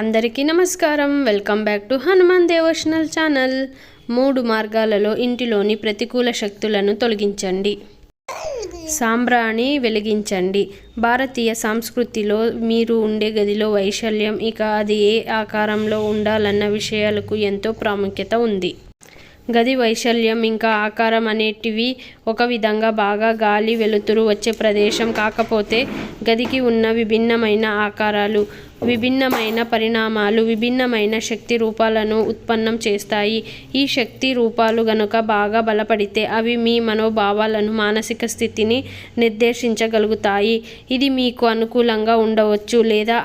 అందరికీ నమస్కారం. Welcome back to Hanuman devotional channel. 3 మార్గాలలో ఇంటిలోని ప్రతికూల శక్తులను తొలగించండి. సాంబ్రాణి వెలిగించండి. భారతీయ సంస్కృతిలో మీరు ఉండే గదిలో వైశాల్యం, ఇక అది ఏ ఆకారంలో ఉండాలన్న విషయాలకు ఎంతో ప్రాముఖ్యత ఉంది. గది వైశాల్యం ఇంకా ఆకారం అనేటివి ఒక విధంగా బాగా గాలి, వెలుతురు వచ్చే ప్రదేశం. కాకపోతే గదికి ఉన్న విభిన్నమైన ఆకారాలు, విభిన్నమైన పరిణామాలు విభిన్నమైన శక్తి రూపాలను ఉత్పన్నం చేస్తాయి. ఈ శక్తి రూపాలు గనుక బాగా బలపడితే అవి మీ మనోభావాలను, మానసిక స్థితిని నిర్దేశించగలుగుతాయి. ఇది మీకు అనుకూలంగా ఉండవచ్చు లేదా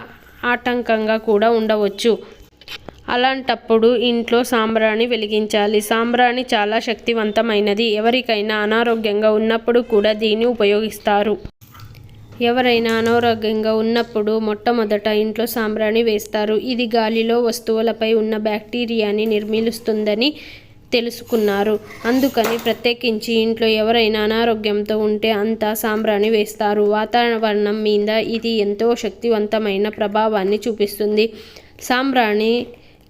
ఆటంకంగా కూడా ఉండవచ్చు. అలాంటప్పుడు ఇంట్లో సాంబ్రాణి వెలిగించాలి. సాంబ్రాణి చాలా శక్తివంతమైనది. ఎవరికైనా అనారోగ్యంగా ఉన్నప్పుడు కూడా దీన్ని ఉపయోగిస్తారు. ఎవరైనా అనారోగ్యంగా ఉన్నప్పుడు మొట్టమొదట ఇంట్లో సాంబ్రాణి వేస్తారు. ఇది గాలిలో వస్తువులపై ఉన్న బ్యాక్టీరియాని నిర్మూలిస్తుందని తెలుసుకున్నారు. అందుకని ప్రత్యేకించి ఇంట్లో ఎవరైనా అనారోగ్యంతో ఉంటే అంతా సాంబ్రాణి వేస్తారు. వాతావరణం మీద ఇది ఎంతో శక్తివంతమైన ప్రభావాన్ని చూపిస్తుంది. సాంబ్రాణి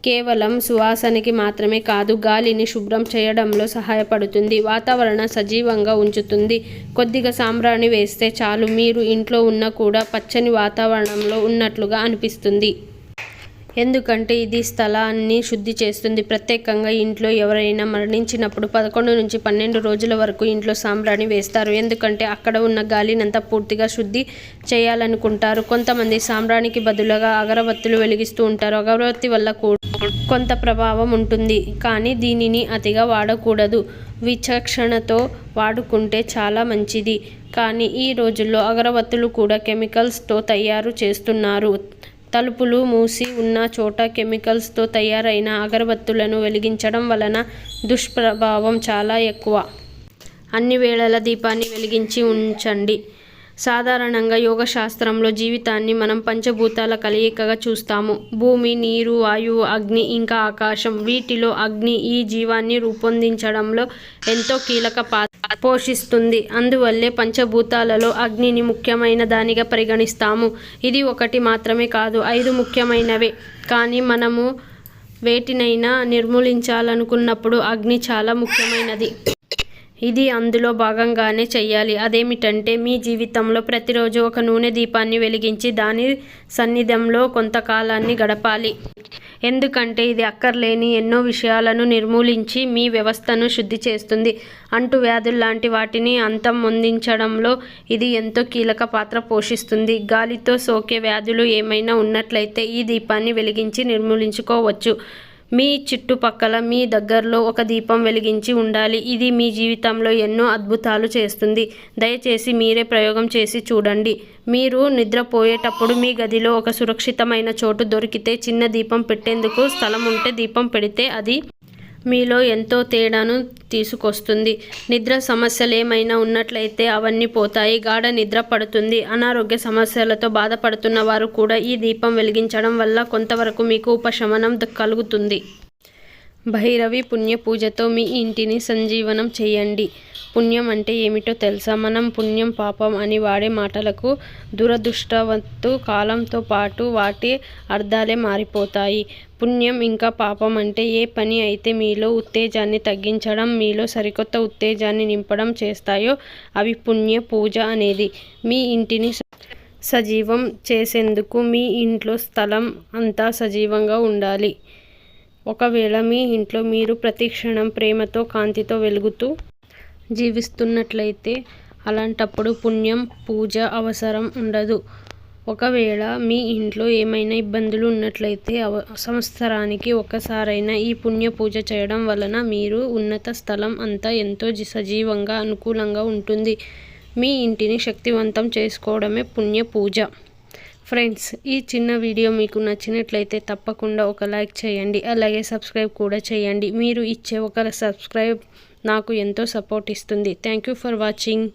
కేవలం సువాసనకి మాత్రమే కాదు, గాలిని శుభ్రం చేయడంలో సహాయపడుతుంది. వాతావరణం సజీవంగా ఉంచుతుంది. కొద్దిగా సాంబ్రాణి వేస్తే చాలు, మీరు ఇంట్లో ఉన్న కూడా పచ్చని వాతావరణంలో ఉన్నట్లుగా అనిపిస్తుంది. ఎందుకంటే ఇది స్థలాన్ని శుద్ధి చేస్తుంది. ప్రత్యేకంగా ఇంట్లో ఎవరైనా మరణించినప్పుడు 11 నుంచి 12 రోజుల వరకు ఇంట్లో సాంబ్రాణి వేస్తారు. ఎందుకంటే అక్కడ ఉన్న గాలినంతా పూర్తిగా శుద్ధి చేయాలనుకుంటారు. కొంతమంది సాంబ్రాణికి బదులుగా అగరబత్తులు వెలిగిస్తూ ఉంటారు. అగరబత్తి వల్ల కూడా కొంత ప్రభావం ఉంటుంది, కానీ దీనిని అతిగా వాడకూడదు. విచక్షణతో వాడుకుంటే చాలా మంచిది. కానీ ఈ రోజుల్లో అగరబత్తులు కూడా కెమికల్స్తో తయారు చేస్తున్నారు. తలుపులు మూసి ఉన్న చోట కెమికల్స్తో తయారైన అగరబత్తులను వెలిగించడం వలన దుష్ప్రభావం చాలా ఎక్కువ. అన్ని వేళల దీపాన్ని వెలిగించి ఉంచండి. సాధారణంగా యోగశాస్త్రంలో జీవితాన్ని మనం పంచభూతాల కలయికగా చూస్తాము. భూమి, నీరు, వాయువు, అగ్ని ఇంకా ఆకాశం. వీటిలో అగ్ని ఈ జీవాన్ని రూపొందించడంలో ఎంతో కీలక పాత్ర పోషిస్తుంది. అందువల్లే పంచభూతాలలో అగ్నిని ముఖ్యమైన దానిగా పరిగణిస్తాము. ఇది ఒకటి మాత్రమే కాదు, 5 ముఖ్యమైనవే. కానీ మనము వేటినైనా నిర్మూలించాలనుకున్నప్పుడు అగ్ని చాలా ముఖ్యమైనది. ఇది అందులో భాగంగానే చెయ్యాలి. అదేమిటంటే మీ జీవితంలో ప్రతిరోజు ఒక నూనె దీపాన్ని వెలిగించి దాని సన్నిధంలో కొంతకాలాన్ని గడపాలి. ఎందుకంటే ఇది అక్కర్లేని ఎన్నో విషయాలను నిర్మూలించి మీ వ్యవస్థను శుద్ధి చేస్తుంది. అంటువ్యాధుల్లాంటి వాటిని అంతమొందించడంలో ఇది ఎంతో కీలక పాత్ర పోషిస్తుంది. గాలితో సోకే వ్యాధులు ఏమైనా ఉన్నట్లయితే ఈ దీపాన్ని వెలిగించి నిర్మూలించుకోవచ్చు. మీ చుట్టుపక్కల, మీ దగ్గరలో ఒక దీపం వెలిగించి ఉండాలి. ఇది మీ జీవితంలో ఎన్నో అద్భుతాలు చేస్తుంది. దయచేసి మీరే ప్రయోగం చేసి చూడండి. మీరు నిద్రపోయేటప్పుడు మీ గదిలో ఒక సురక్షితమైన చోటు దొరికితే, చిన్న దీపం పెట్టేందుకు స్థలం ఉంటే దీపం పెడితే అది మీలో ఎంతో తేడాను తీసుకొస్తుంది. నిద్ర సమస్యలు ఏమైనా ఉన్నట్లయితే అవన్నీ పోతాయి. గాఢ నిద్ర పడుతుంది. అనారోగ్య సమస్యలతో బాధపడుతున్న వారు కూడా ఈ దీపం వెలిగించడం వల్ల కొంతవరకు మీకు ఉపశమనం కలుగుతుంది. భైరవి పుణ్య పూజతో మీ ఇంటిని సంజీవనం చేయండి. పుణ్యం అంటే ఏమిటో తెలుసా? మనం పుణ్యం, పాపం అని వాడే మాటలకు దురదృష్టవత్తు కాలంతో పాటు వాటి అర్థాలే మారిపోతాయి. పుణ్యం ఇంకా పాపం అంటే ఏ పని అయితే మీలో ఉత్తేజాన్ని తగ్గించడం, మీలో సరికొత్త ఉత్తేజాన్ని నింపడం చేస్తాయో అవి పుణ్య పూజ అనేది. మీ ఇంటిని సజీవం చేసేందుకు మీ ఇంట్లో స్థలం అంతా సజీవంగా ఉండాలి. ఒకవేళ మీ ఇంట్లో మీరు ప్రతిక్షణం ప్రేమతో, కాంతితో వెలుగుతూ జీవిస్తున్నట్లయితే అలాంటప్పుడు పుణ్యం పూజ అవసరం ఉండదు. ఒకవేళ మీ ఇంట్లో ఏమైనా ఇబ్బందులు ఉన్నట్లయితే సంవత్సరానికి ఒక్కసారైనా ఈ పుణ్య పూజ చేయడం వలన మీరు ఉన్నత స్థలం అంతా ఎంతో సజీవంగా, అనుకూలంగా ఉంటుంది. మీ ఇంటిని శక్తివంతం చేసుకోవడమే పుణ్య పూజ. ఫ్రెండ్స్, ఈ చిన్న వీడియో మీకు నచ్చినట్లయితే తప్పకుండా ఒక లైక్ చేయండి. అలాగే సబ్స్క్రైబ్ కూడా చేయండి. మీరు ఇచ్చే ఒక సబ్స్క్రైబ్ నాకు ఎంతో సపోర్ట్ ఇస్తుంది. Thank you for watching.